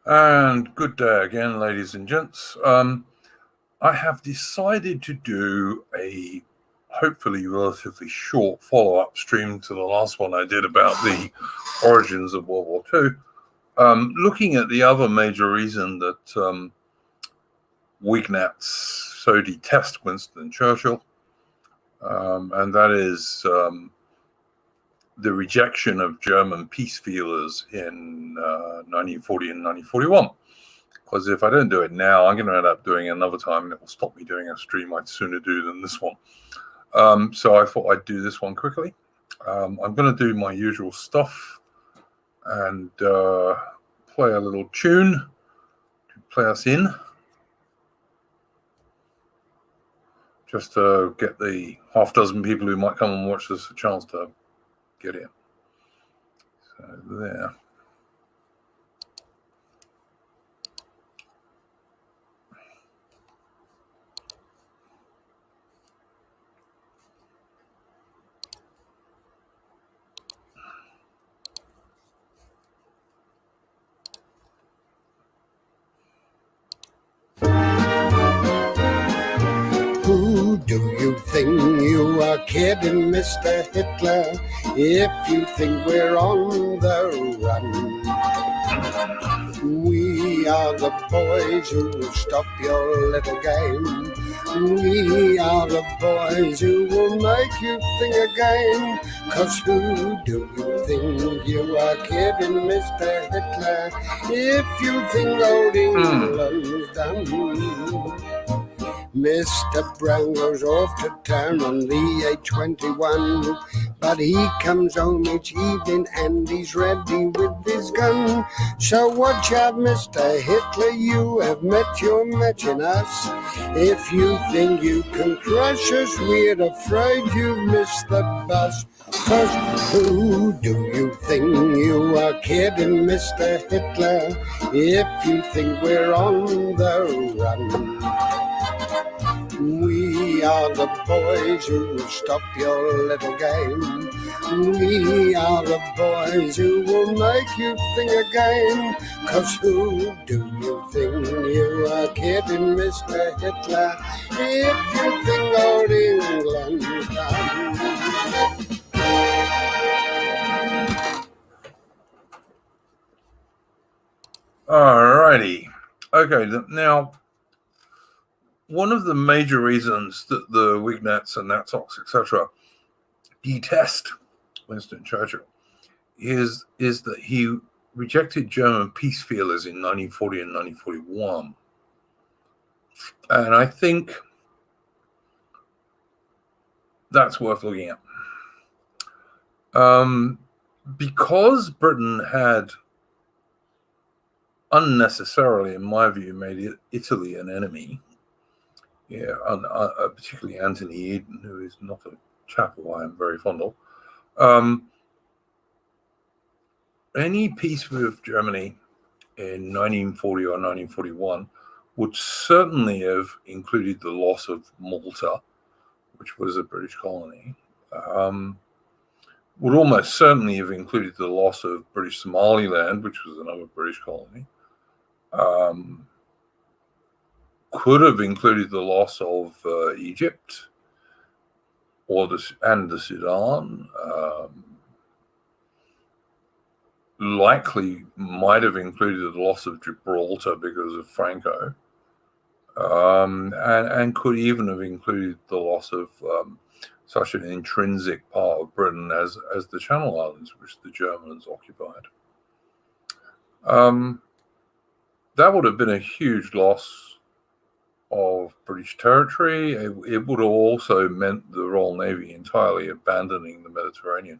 And good day again, ladies and gents. I have decided to do a hopefully relatively short follow-up stream to the last one I did about the origins of World War II, looking at the other major reason that Whignats so detest Winston Churchill, and that is the rejection of German peace feelers in 1940 and 1941. Because if I don't do it now, I'm going to end up doing it another time, and it will stop me doing a stream I'd sooner do than this one. So I thought I'd do this one quickly. I'm going to do my usual stuff and play a little tune to play us in, just to get the half dozen people who might come and watch this a chance to get in. So there. Who do you think you are kidding, Mr. Hitler, if you think we're on the run? We are the boys who will stop your little game. We are the boys who will make you think again. 'Cause who do you think you are kidding, Mr. Hitler, if you think old England's done? Mr. Brown goes off to town on the A21, but he comes home each evening and he's ready with his gun. So watch out, Mr. Hitler, you have met your match in us. If you think you can crush us, we're afraid you've missed the bus. 'Cause who do you think you are kidding, Mr. Hitler, if you think we're on the run? We are the boys who will stop your little game. We are the boys who will make you think again. 'Cause who do you think you are kidding, Mr. Hitler, if you think old England's done? Alrighty. Okay, now one of the major reasons that the Whignats and Natox, etc., detest Winston Churchill is that he rejected German peace feelers in 1940 and 1941. And I think that's worth looking at. Because Britain had unnecessarily, in my view, made Italy an enemy, particularly Anthony Eden, who is not a chap who I am very fond of. Any peace with Germany in 1940 or 1941 would certainly have included the loss of Malta, which was a British colony, would almost certainly have included the loss of British Somaliland, which was another British colony, could have included the loss of Egypt and the Sudan, likely might have included the loss of Gibraltar because of Franco, and could even have included the loss of such an intrinsic part of Britain as the Channel Islands, which the Germans occupied. That would have been a huge loss of British territory. It would have also meant the Royal Navy entirely abandoning the Mediterranean.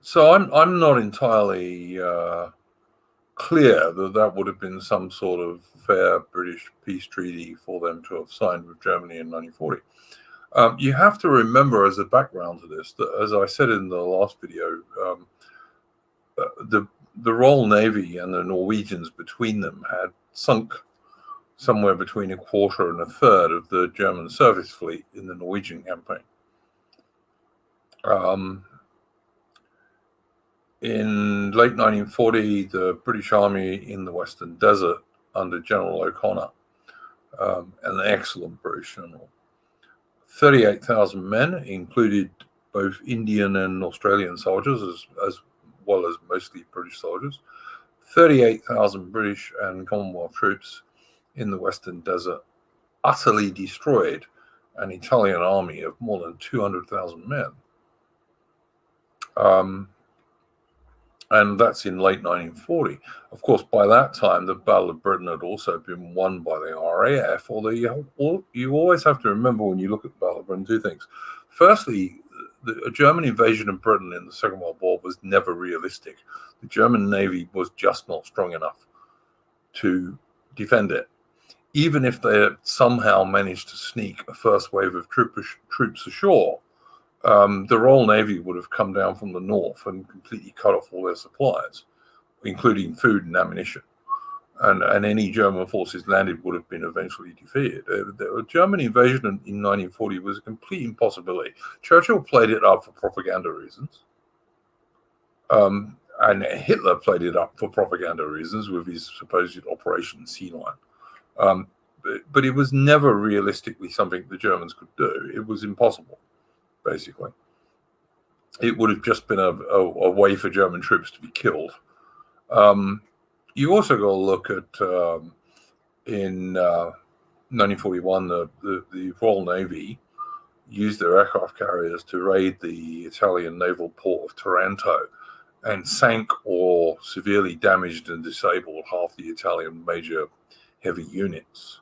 So I'm not entirely clear that would have been some sort of fair British peace treaty for them to have signed with Germany in 1940. You have to remember, as a background to this, that, as I said in the last video, the Royal Navy and the Norwegians between them had sunk somewhere between a quarter and a third of the German surface fleet in the Norwegian campaign. in late 1940, the British Army in the Western Desert under General O'Connor, an excellent British general, 38,000 men, included both Indian and Australian soldiers, as well as mostly British soldiers, 38,000 British and Commonwealth troops in the Western Desert utterly destroyed an Italian army of more than 200,000 men. And that's in late 1940. Of course, by that time, the Battle of Britain had also been won by the RAF, although you always have to remember when you look at the Battle of Britain two things. Firstly, the German invasion of Britain in the Second World War was never realistic. The German Navy was just not strong enough to defend it. Even if they had somehow managed to sneak a first wave of troops ashore, the Royal Navy would have come down from the north and completely cut off all their supplies, including food and ammunition. And any German forces landed would have been eventually defeated. The German invasion in 1940 was a complete impossibility. Churchill played it up for propaganda reasons. And Hitler played it up for propaganda reasons with his supposed Operation Sea Lion. But it was never realistically something the Germans could do. It was impossible, basically. It would have just been a way for German troops to be killed. You also got to look at, in 1941, the Royal Navy used their aircraft carriers to raid the Italian naval port of Taranto and sank or severely damaged and disabled half the Italian major heavy units.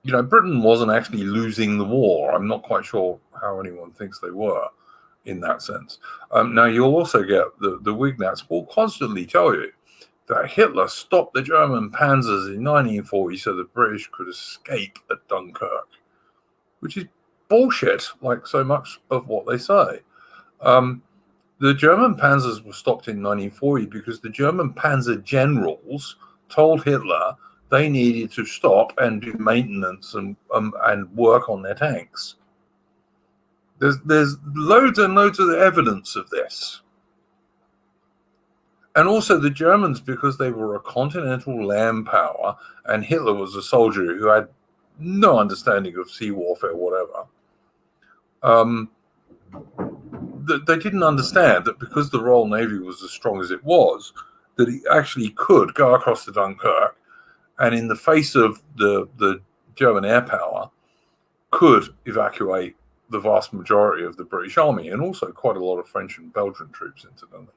Britain wasn't actually losing the war. I'm not quite sure how anyone thinks they were in that sense. Now, you'll also get the Wignats will constantly tell you that Hitler stopped the German panzers in 1940 so the British could escape at Dunkirk, which is bullshit, like so much of what they say. The German panzers were stopped in 1940 because the German panzer generals told Hitler they needed to stop and do maintenance and work on their tanks. There's loads and loads of evidence of this. And also the Germans, because they were a continental land power and Hitler was a soldier who had no understanding of sea warfare, whatever, they didn't understand that because the Royal Navy was as strong as it was, that he actually could go across to Dunkirk and in the face of the German air power could evacuate the vast majority of the British Army and also quite a lot of French and Belgian troops, incidentally,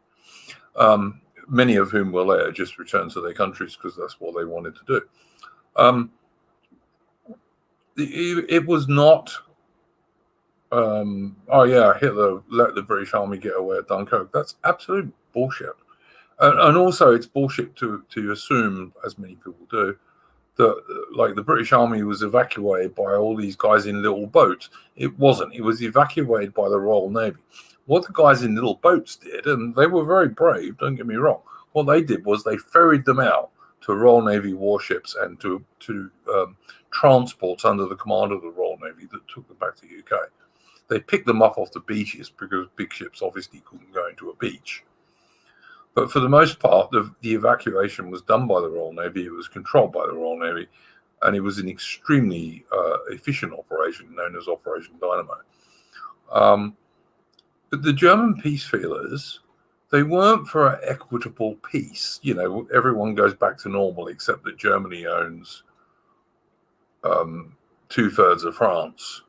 many of whom were later just returned to their countries because that's what they wanted to do. It was not, Hitler let the British Army get away at Dunkirk. That's absolute bullshit. And also it's bullshit to assume, as many people do, that like the British Army was evacuated by all these guys in little boats. It wasn't. It was evacuated by the Royal Navy. What the guys in little boats did, and they were very brave, don't get me wrong, what they did was they ferried them out to Royal Navy warships and to transports under the command of the Royal Navy that took them back to the UK. They picked them up off the beaches because big ships obviously couldn't go into a beach. But for the most part, the evacuation was done by the Royal Navy. It was controlled by the Royal Navy, and it was an extremely efficient operation known as Operation Dynamo. But the German peace feelers, they weren't for an equitable peace. Everyone goes back to normal except that Germany owns 2/3 of France,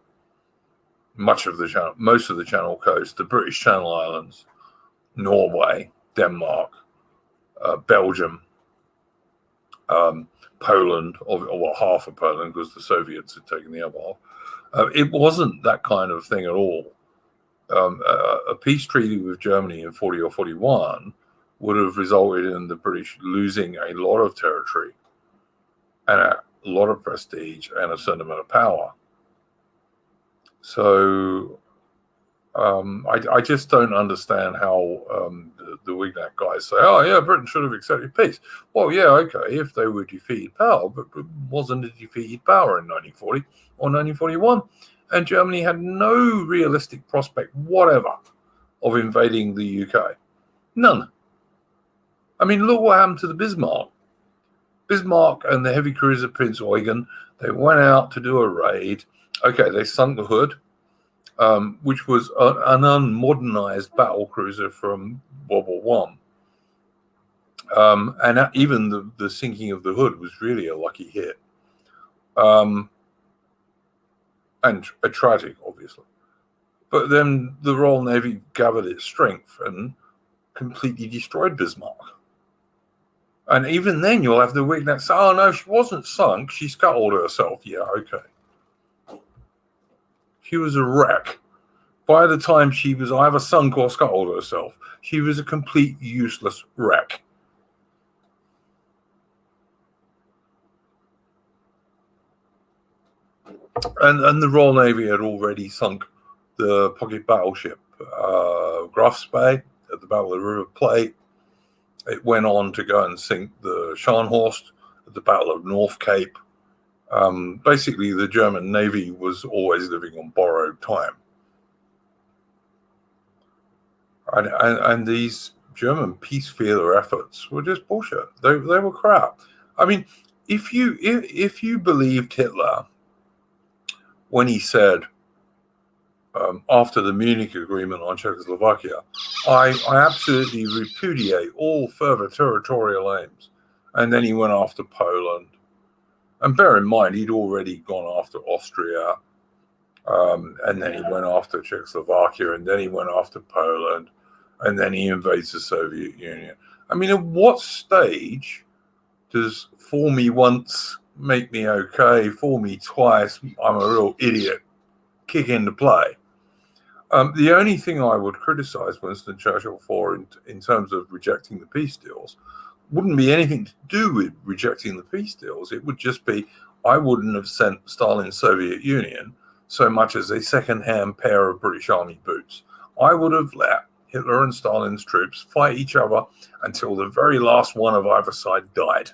most of the Channel Coast, the British Channel Islands, Norway, Denmark, Belgium, Poland, or half of Poland because the Soviets had taken the other half. It wasn't that kind of thing at all. A peace treaty with Germany in 40 or 41 would have resulted in the British losing a lot of territory and a lot of prestige and a certain amount of power. So I just don't understand how the Wignat guys say, oh, yeah, Britain should have accepted peace. Well, yeah, okay, if they were defeated power, but wasn't a defeated power in 1940 or 1941. And Germany had no realistic prospect whatever of invading the UK? None. I mean, look what happened to the Bismarck. Bismarck and the heavy cruiser Prinz Eugen, they went out to do a raid. Okay, they sunk the Hood, which was an unmodernized battle cruiser from World War I. And even the sinking of the Hood was really a lucky hit. And a tragic, obviously. But then the Royal Navy gathered its strength and completely destroyed Bismarck. And even then, you'll have the Wignatt say, oh, no, she wasn't sunk. She scuttled herself. Yeah, okay. She was a wreck. By the time she was either sunk or scuttled herself, she was a complete useless wreck. And the Royal Navy had already sunk the pocket battleship Graf Spee at the Battle of the River Plate. It went on to go and sink the Scharnhorst at the Battle of North Cape. Basically, the German Navy was always living on borrowed time. And these German peace feeler efforts were just bullshit. They were crap. I mean, if you believed Hitler when he said, after the Munich Agreement on Czechoslovakia, I absolutely repudiate all further territorial aims. And then he went after Poland. And bear in mind, he'd already gone after Austria. And then he went after Czechoslovakia. And then he went after Poland. And then he invades the Soviet Union. I mean, at what stage does fool me once, make me okay, fool me twice, I'm a real idiot, kick into play? The only thing I would criticize Winston Churchill for in terms of rejecting the peace deals wouldn't be anything to do with rejecting the peace deals. It would just be, I wouldn't have sent Stalin's Soviet Union so much as a second-hand pair of British Army boots. I would have let Hitler and Stalin's troops fight each other until the very last one of either side died.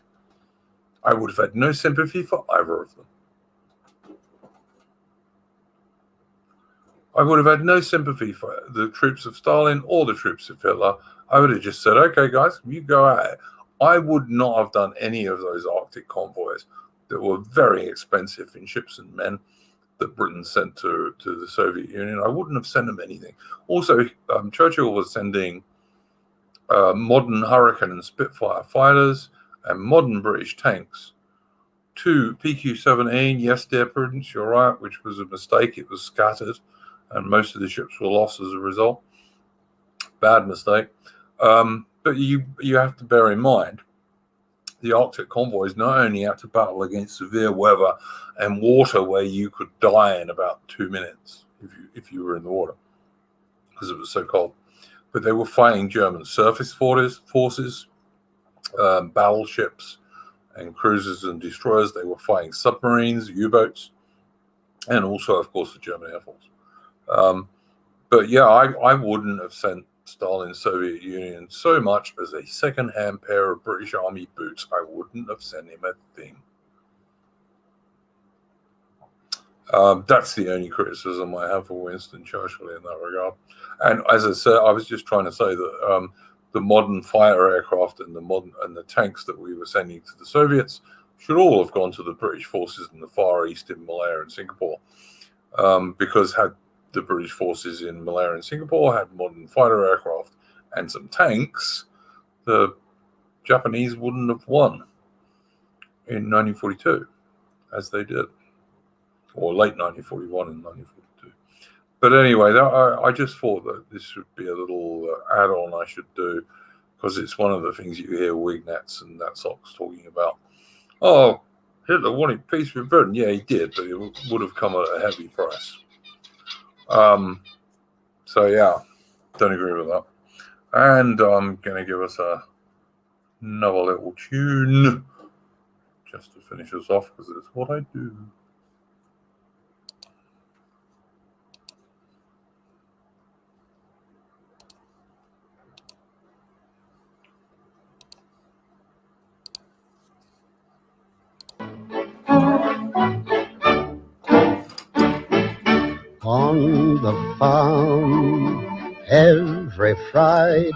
I would have had no sympathy for either of them. I would have had no sympathy for the troops of Stalin or the troops of Hitler. I would have just said, okay, guys, you go at it. I would not have done any of those Arctic convoys that were very expensive in ships and men that Britain sent to the Soviet Union. I wouldn't have sent them anything. Also, Churchill was sending modern Hurricane and Spitfire fighters and modern British tanks to PQ-17. Yes, dear Prudence, you're right, which was a mistake. It was scattered, and most of the ships were lost as a result. Bad mistake. But you have to bear in mind, the Arctic convoys not only had to battle against severe weather and water where you could die in about 2 minutes if you were in the water because it was so cold, but they were fighting German surface forces, battleships and cruisers and destroyers. They were fighting submarines, U-boats, and also, of course, the German Air Force. But yeah, I wouldn't have sent Stalin's Soviet Union so much as a second-hand pair of British Army boots. I wouldn't have sent him a thing. That's the only criticism I have for Winston Churchill in that regard. And as I said, I was just trying to say that the modern fighter aircraft and the tanks that we were sending to the Soviets should all have gone to the British forces in the Far East, in Malaya and Singapore, because had the British forces in Malaya and Singapore had modern fighter aircraft and some tanks, the Japanese wouldn't have won in 1942, as they did, or late 1941 and 1942. But anyway, I just thought that this would be a little add-on I should do, because it's one of the things you hear Wignats and that socks talking about. Oh, Hitler wanted peace with Britain. Yeah, he did, but it would have come at a heavy price. So yeah, don't agree with that. And I'm going to give us another little tune just to finish us off, because it's what I do. On the farm Every Friday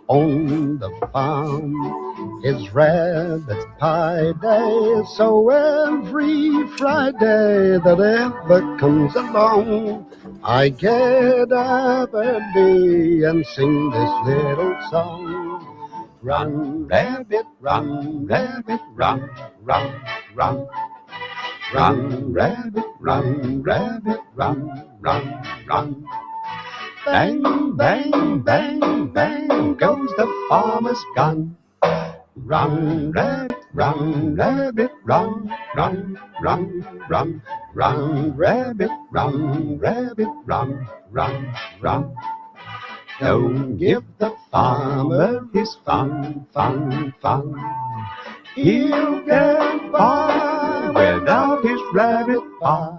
on the farm is rabbit pie day. So every Friday that ever comes along, I get up early and sing this little song. Run, rabbit, run, rabbit, run, run, run. Run, rabbit, run, rabbit, run, run, run. Bang, bang, bang, bang goes the farmer's gun. Run, rabbit, run, rabbit, run, run, run, run. Run, rabbit, run, rabbit, run, run, run. Don't give the farmer his fun, fun, fun. He'll get by without his rabbit pie.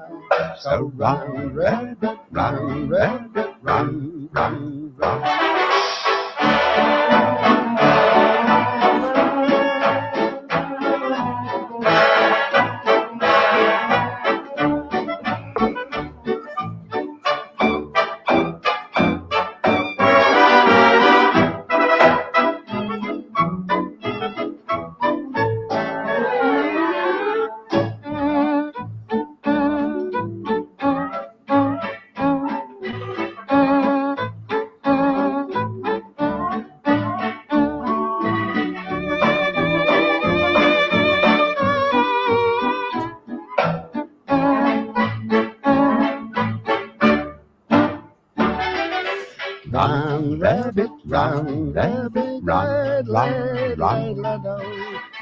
So run, rabbit, run, rabbit, run, run, run. Run, rabbit, run, rabbit, run, run, run,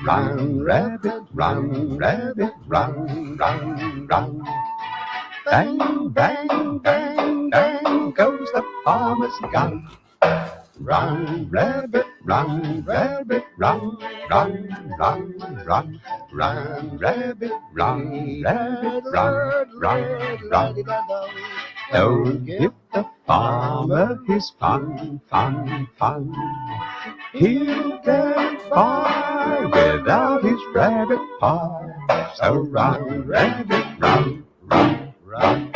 run, rabbit, run, rabbit, run, run, run. Bang, bang, bang, bang goes the farmer's gun. Run, rabbit, run, rabbit, run, run, run, run. Run, rabbit, run, rabbit, run, run, run. Don't give the farmer his fun, fun, fun. He'll get by without his rabbit pie. So run, rabbit, run, run, run.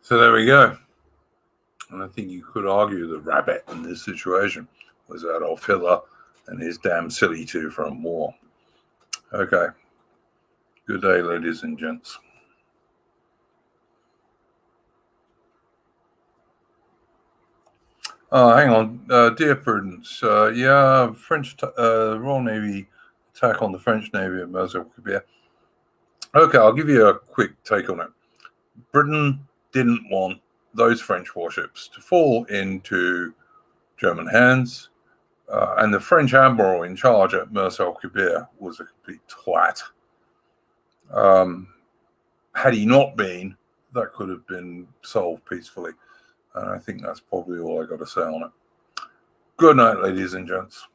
So there we go. And I think you could argue the rabbit in this situation was Adolf Hitler and his damn silly two from war. Okay. Good day, ladies and gents. Hang on. Dear Prudence, French Royal Navy attack on the French Navy at Mersa-Quebec. Okay, I'll give you a quick take on it. Britain didn't want those French warships to fall into German hands, and the French admiral in charge at Mersa-Quebec was a complete twat. Had he not been, that could have been solved peacefully. And I think that's probably all I got to say on it. Good night, ladies and gents.